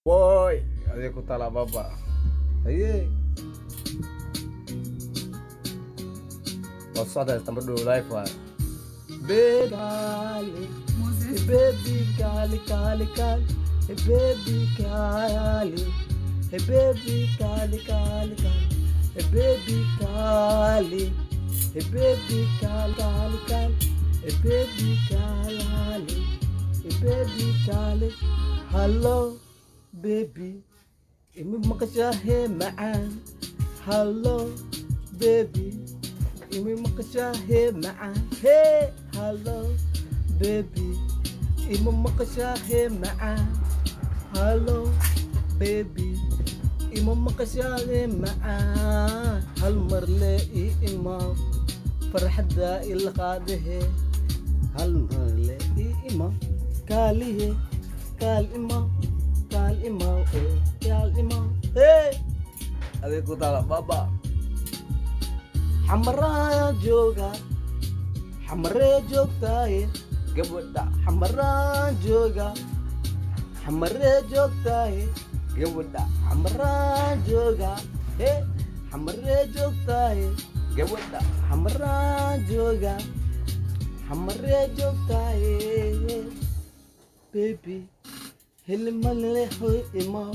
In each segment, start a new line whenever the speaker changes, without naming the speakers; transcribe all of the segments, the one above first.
Boy, ayo ku tala baba. Aye. Passada, estamos do live, vai. Bedale, baby, cali, cali, cali, baby, cali, baby, cali, cali, cali, baby, cali, baby, cali, cali, cali, baby, cali, baby, cali. Hello, baby. إمي مقشاهي معان. Hello, baby. إمي مقشاهي معان. Hey, hello, baby. إمي مقشاهي معان. Hello, baby. إمي مقشاهي معان. هالمرلي إمام فرح دائي القاده. هالمرلي إمام كاليه كال إمام كال إمام كال إمام. Hey, adikku talak baba. Hamara joga, hamare jogtaye, gebuda hamara joga, hamare jogtaye, gebuda hamara joga, hey, hamare jogtaye, gebuda hamara joga, hamare jogtaye, baby, hilmale hoy imam,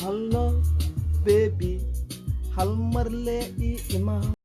hello, baby, halmarle imam.